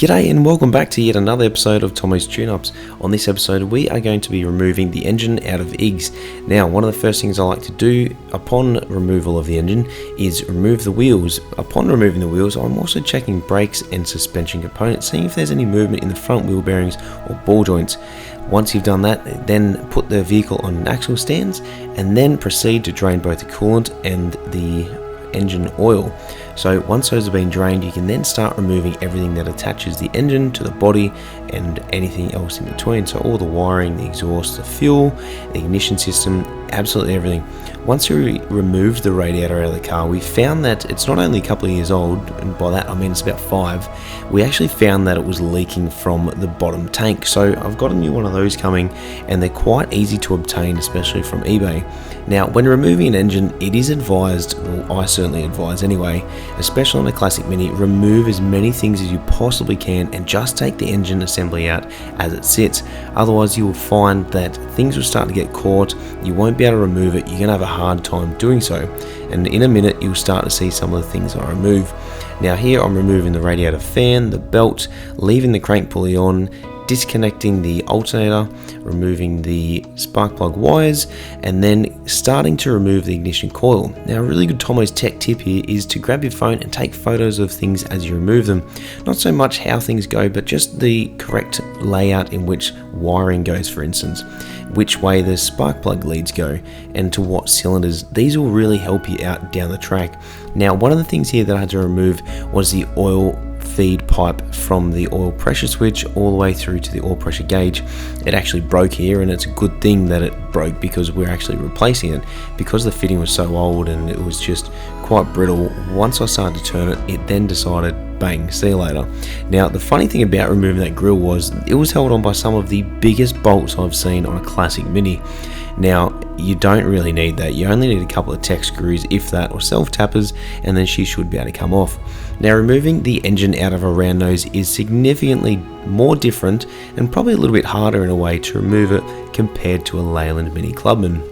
G'day and welcome back to yet another episode of Tomo's Tune-Ups. On this episode we are going to be removing the engine out of IGS. Now one of the first things I like to do upon removal of the engine is remove the wheels. Upon removing the wheels I'm also checking brakes and suspension components, seeing if there's any movement in the front wheel bearings or ball joints. Once you've done that, then put the vehicle on axle stands and then proceed to drain both the coolant and the engine oil. So once those have been drained, you can then start removing everything that attaches the engine to the body and anything else in between. So all the wiring, the exhaust, the fuel, the ignition system, absolutely everything. Once we removed the radiator out of the car, we found that it's not only a couple of years old, and by that I mean it's about 5. We actually found that it was leaking from the bottom tank. So I've got a new one of those coming, and they're quite easy to obtain, especially from eBay. Now when removing an engine, it is advised, well I certainly advise anyway, especially on a classic Mini, remove as many things as you possibly can and just take the engine assembly out as it sits. Otherwise you will find that things will start to get caught, you won't be able to remove it, you're going to have a hard time doing so. And in a minute you'll start to see some of the things I remove. Now here I'm removing the radiator fan, the belt, leaving the crank pulley on, disconnecting the alternator, removing the spark plug wires, and then starting to remove the ignition coil. Now a really good Tomo's tech tip here is to grab your phone and take photos of things as you remove them. Not so much how things go, but just the correct layout in which wiring goes, for instance, which way the spark plug leads go, and to what cylinders. These will really help you out down the track. Now one of the things here that I had to remove was the oil feed pipe from the oil pressure switch all the way through to the oil pressure gauge. It actually broke here, and it's a good thing that it broke because we're actually replacing it, because the fitting was so old and it was just quite brittle. Once I started to turn it, it then decided, bang, see you later. Now the funny thing about removing that grill was it was held on by some of the biggest bolts I've seen on a classic Mini. Now you don't really need that, you only need a couple of tech screws if that, or self tappers, and then she should be able to come off. Now removing the engine out of a round nose is significantly more different and probably a little bit harder in a way to remove it compared to a Leyland Mini Clubman.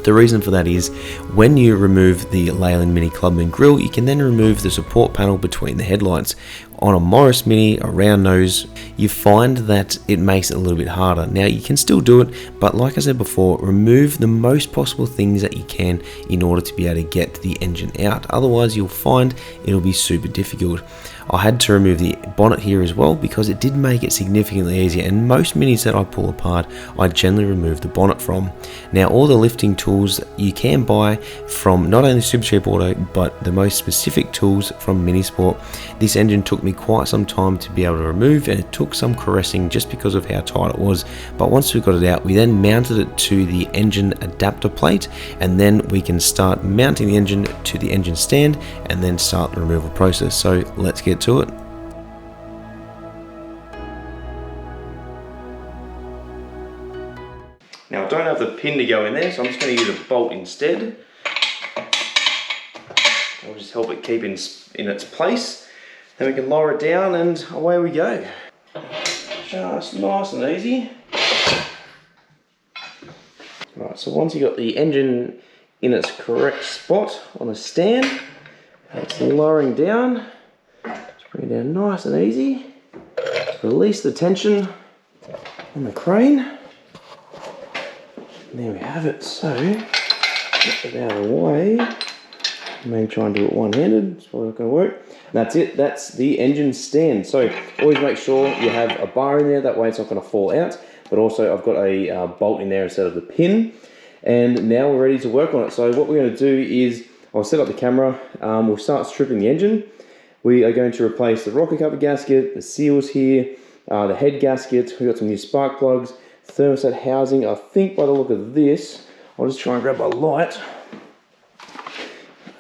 The reason for that is when you remove the Leyland Mini Clubman grille, you can then remove the support panel between the headlights. On a Morris Mini, a round nose, you find that it makes it a little bit harder. Now you can still do it, but like I said before, remove the most possible things that you can in order to be able to get the engine out. Otherwise you'll find it'll be super difficult. I had to remove the bonnet here as well because it did make it significantly easier, and most Minis that I pull apart I generally remove the bonnet from. Now all the lifting tools you can buy from not only Super Cheap Auto but the most specific tools from Minisport. This engine took me quite some time to be able to remove, and it took some caressing just because of how tight it was, but once we got it out we then mounted it to the engine adapter plate, and then we can start mounting the engine to the engine stand and then start the removal process. So let's get to it. Now I don't have the pin to go in there, so I'm just going to use a bolt instead. I'll just help it keep in its place. Then we can lower it down and away we go. Just nice and easy. Right, so once you've got the engine in its correct spot on the stand, it's lowering down. Just bring it down nice and easy. Just release the tension on the crane. And there we have it. So, get it out of the way. Maybe try and do it one-handed, it's probably not going to work. And that's it, that's the engine stand. So always make sure you have a bar in there, that way it's not going to fall out. But also I've got a bolt in there instead of the pin. And now we're ready to work on it. So what we're going to do is, I'll set up the camera, we'll start stripping the engine. We are going to replace the rocker cover gasket, the seals here, the head gasket, we've got some new spark plugs, thermostat housing. I think by the look of this, I'll just try and grab my light.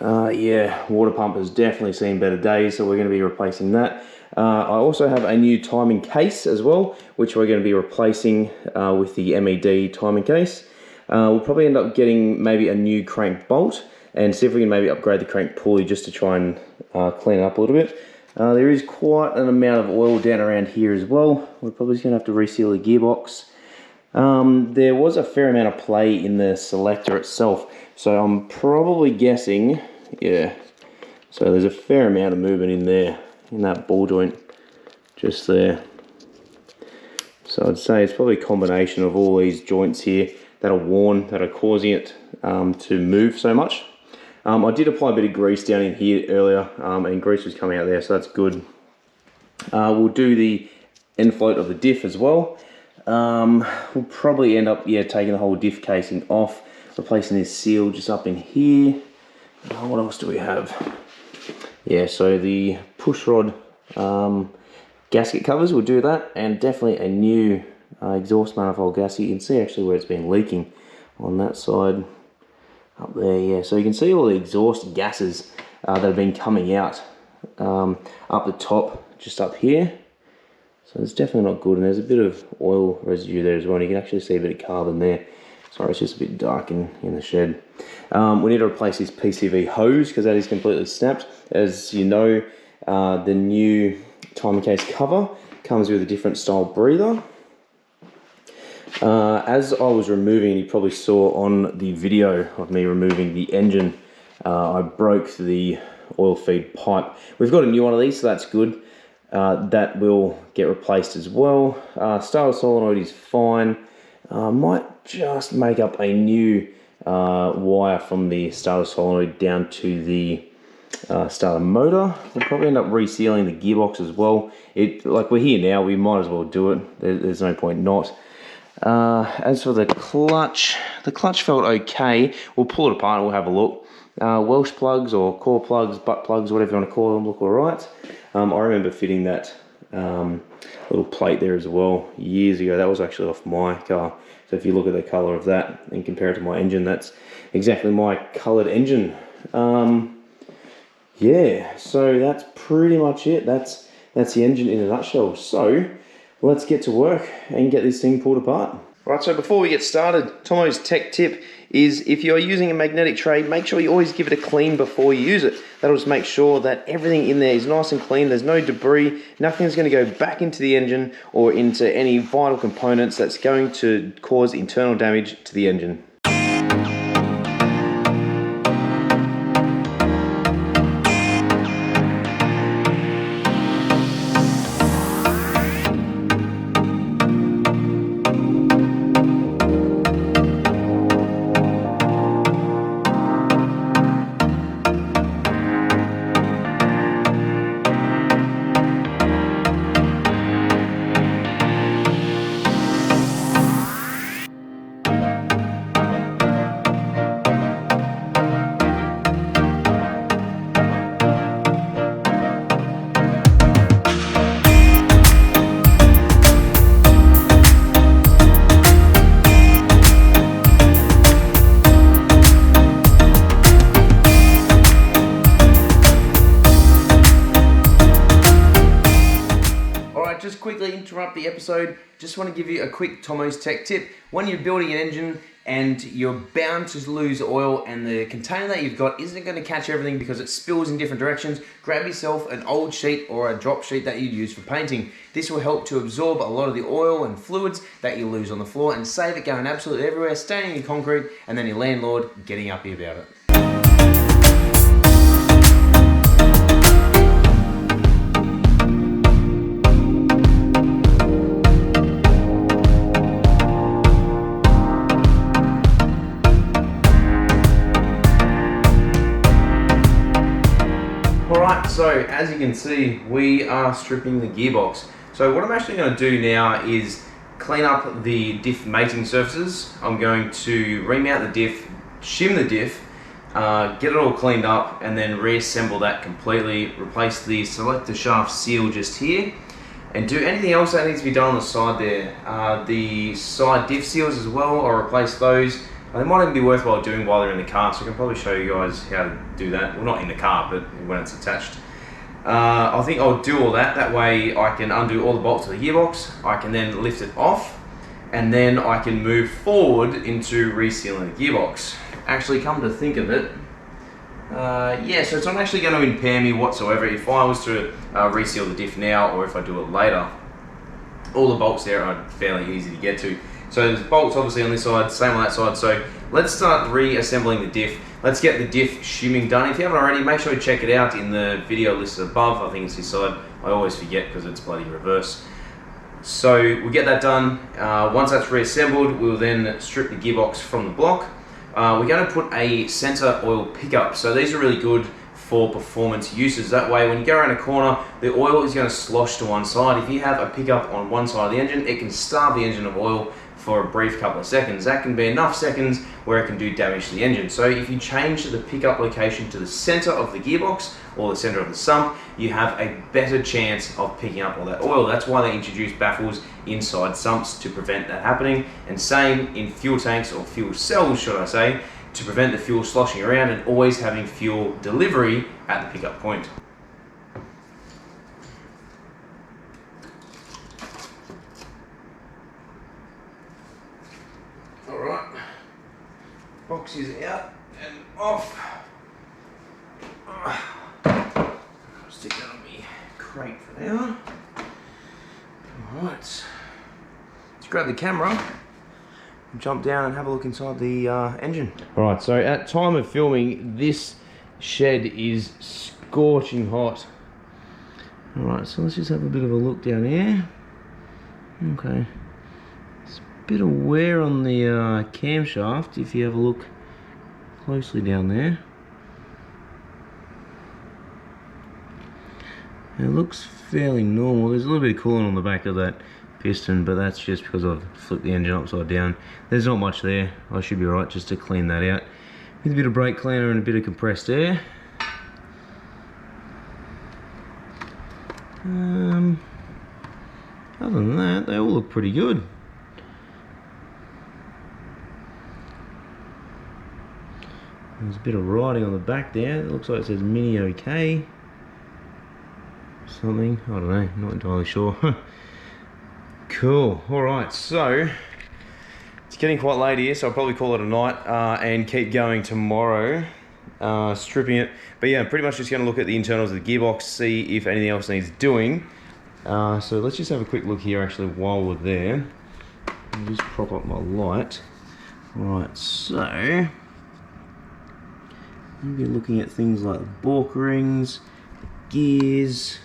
Yeah, water pump has definitely seen better days, so we're going to be replacing that. I also have a new timing case as well, which we're going to be replacing with the MED timing case. We'll probably end up getting maybe a new crank bolt and see if we can maybe upgrade the crank pulley just to try and clean it up a little bit. There is quite an amount of oil down around here as well. We're probably just going to have to reseal the gearbox. There was a fair amount of play in the selector itself, so I'm probably guessing, yeah, so there's a fair amount of movement in there, in that ball joint. just there. So I'd say it's probably a combination of all these joints here that are worn, that are causing it to move so much. I did apply a bit of grease down in here earlier, and grease was coming out there, so that's good. We'll do the end float of the diff as well. We'll probably end up, taking the whole diff casing off, replacing this seal just up in here. What else do we have? Yeah, so the push rod gasket covers, we'll do that, and definitely a new exhaust manifold gasket. You can see actually where it's been leaking on that side up there. Yeah, so you can see all the exhaust gases that have been coming out up the top, just up here. So it's definitely not good, and there's a bit of oil residue there as well, and you can actually see a bit of carbon there. Sorry, it's just a bit dark in the shed. We need to replace this PCV hose because that is completely snapped. As you know, the new timing case cover comes with a different style breather. As I was removing, you probably saw on the video of me removing the engine, I broke the oil feed pipe. We've got a new one of these, so that's good. That will get replaced as well. Starter solenoid is fine. Might just make up a new wire from the starter solenoid down to the starter motor. We'll probably end up resealing the gearbox as well. Like we're here now, we might as well do it. There's no point not. As for the clutch felt okay. We'll pull it apart and we'll have a look. Welsh plugs or core plugs, butt plugs, whatever you want to call them, look alright. I remember fitting that little plate there as well years ago. That was actually off my car. So if you look at the colour of that and compare it to my engine, that's exactly my coloured engine. Yeah, so that's pretty much it. That's the engine in a nutshell. So let's get to work and get this thing pulled apart. Right, so before we get started, Tomo's tech tip is if you're using a magnetic tray, make sure you always give it a clean before you use it. That'll just make sure that everything in there is nice and clean, there's no debris, nothing's going to go back into the engine or into any vital components that's going to cause internal damage to the engine. Just quickly interrupt the episode. Just want to give you a quick Tomo's tech tip. When you're building an engine and you're bound to lose oil and the container that you've got isn't going to catch everything because it spills in different directions, grab yourself an old sheet or a drop sheet that you'd use for painting. This will help to absorb a lot of the oil and fluids that you lose on the floor and save it going absolutely everywhere, staining your concrete, and then your landlord getting uppy about it. So as you can see, we are stripping the gearbox. So what I'm actually going to do now is clean up the diff mating surfaces. I'm going to remount the diff, shim the diff, get it all cleaned up, and then reassemble that completely, replace the selector shaft seal just here, and do anything else that needs to be done on the side there. The side diff seals as well, I'll replace those. They might even be worthwhile doing while they're in the car, so I can probably show you guys how to do that. Well, not in the car, but when it's attached. I think I'll do all that. That way I can undo all the bolts of the gearbox. I can then lift it off, and then I can move forward into resealing the gearbox. Actually, come to think of it, yeah, so it's not actually going to impair me whatsoever if I was to reseal the diff now, or if I do it later. All the bolts there are fairly easy to get to. So there's bolts obviously on this side, same on that side. So let's start reassembling the diff. Let's get the diff shimming done. If you haven't already, make sure you check it out in the video listed above. I think it's this side. I always forget because it's bloody reverse. So we get that done. Once that's reassembled, we'll then strip the gearbox from the block. We're going to put a center oil pickup. So these are really good for performance uses. That way, when you go around a corner, the oil is going to slosh to one side. If you have a pickup on one side of the engine, it can starve the engine of oil for a brief couple of seconds. That can be enough seconds where it can do damage to the engine. So if you change the pickup location to the center of the gearbox or the center of the sump, you have a better chance of picking up all that oil. That's why they introduce baffles inside sumps to prevent that happening. And same in fuel tanks, or fuel cells, should I say, to prevent the fuel sloshing around and always having fuel delivery at the pickup point. Alright, box is out and off. Stick that on my crate for now. Alright, let's grab the camera, jump down and have a look inside the engine. Alright, so at time of filming, this shed is scorching hot. Alright, so let's just have a bit of a look down here. Okay. There's a bit of wear on the camshaft if you have a look closely down there. It looks fairly normal. There's a little bit of coolant on the back of that piston, but that's just because I've flipped the engine upside down. There's not much there. I should be right just to clean that out with a bit of brake cleaner and a bit of compressed air. Other than that, they all look pretty good. There's a bit of writing on the back there. It looks like it says Mini Ute. Something, I don't know, not entirely sure. Cool, alright, so it's getting quite late here, so I'll probably call it a night and keep going tomorrow, stripping it. But yeah, pretty much just going to look at the internals of the gearbox, see if anything else needs doing. So let's just have a quick look here actually while we're there. I'll just prop up my light. Right, so we'll be looking at things like the balk rings, gears,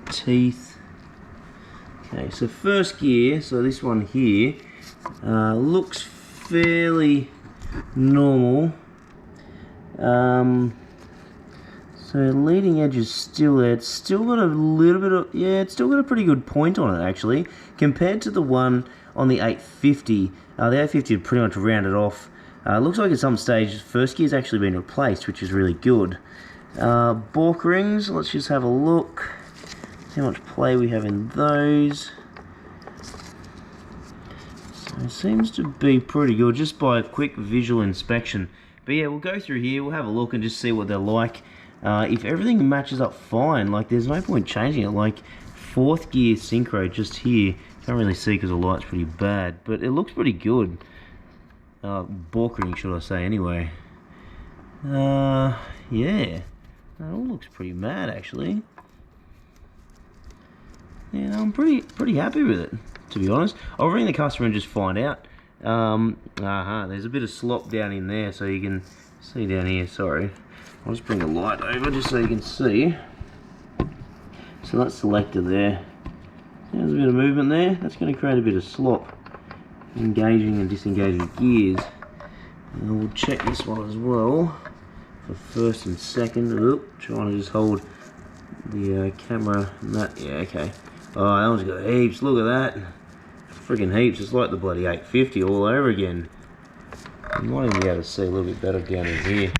the teeth. Okay, so first gear, so this one here, looks fairly normal. So leading edge is still there. It's still got a little bit of, yeah, it's still got a pretty good point on it actually, compared to the one on the 850. The 850 had pretty much rounded off. Looks like at some stage, first gear's actually been replaced, which is really good. Balk rings, let's just have a look. See how much play we have in those. So it seems to be pretty good just by a quick visual inspection. But yeah, we'll go through here, we'll have a look and just see what they're like. If everything matches up fine, like there's no point changing it. Like fourth gear synchro just here, can't really see because the light's pretty bad, but it looks pretty good. Balk ring, should I say, anyway. Yeah, that all looks pretty mad actually. Yeah, I'm pretty happy with it, to be honest. I'll ring the customer and just find out. There's a bit of slop down in there, so you can see down here. Sorry, I'll just bring the light over just so you can see. So that selector there, there's a bit of movement there. That's going to create a bit of slop, engaging and disengaging gears. And we'll check this one as well for first and second. Oop, trying to just hold the camera and that. Yeah, okay. Oh, that one's got heaps. Look at that. Friggin' heaps. It's like the bloody 850 all over again. You might even be able to see a little bit better down in here.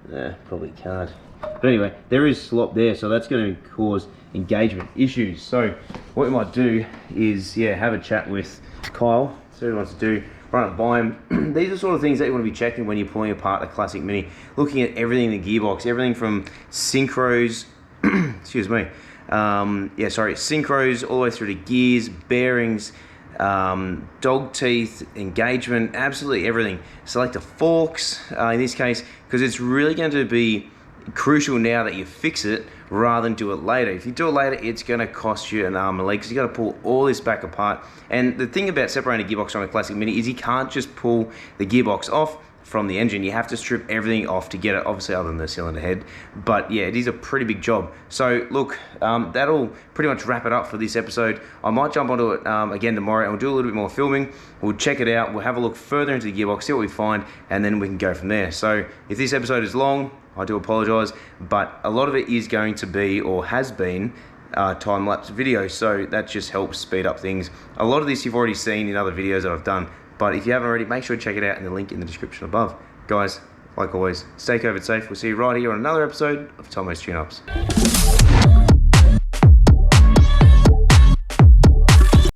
Nah, probably can't. But anyway, there is slop there, so that's going to cause engagement issues. So what we might do is, yeah, have a chat with Kyle, see what he wants to do, run it by him. These are sort of things that you want to be checking when you're pulling apart a classic Mini. Looking at everything in the gearbox, everything from synchros, excuse me, synchros all the way through to gears, bearings, dog teeth, engagement, absolutely everything. Selector forks, in this case, because it's really going to be crucial now that you fix it rather than do it later. If you do it later, it's going to cost you an arm and a leg because you got to pull all this back apart. And the thing about separating a gearbox from a classic Mini is you can't just pull the gearbox off, from the engine. You have to strip everything off to get it, obviously other than the cylinder head, but yeah, it is a pretty big job. So look, that'll pretty much wrap it up for this episode. I might jump onto it again tomorrow, and we'll do a little bit more filming. We'll check it out, we'll have a look further into the gearbox, see what we find, and then we can go from there. So if this episode is long, I do apologise, but a lot of it is going to be, or has been, time-lapse video, so that just helps speed up things. A lot of this you've already seen in other videos that I've done, but if you haven't already, make sure to check it out in the link in the description above. Guys, like always, stay COVID safe. We'll see you right here on another episode of Tomo's Tune-Ups.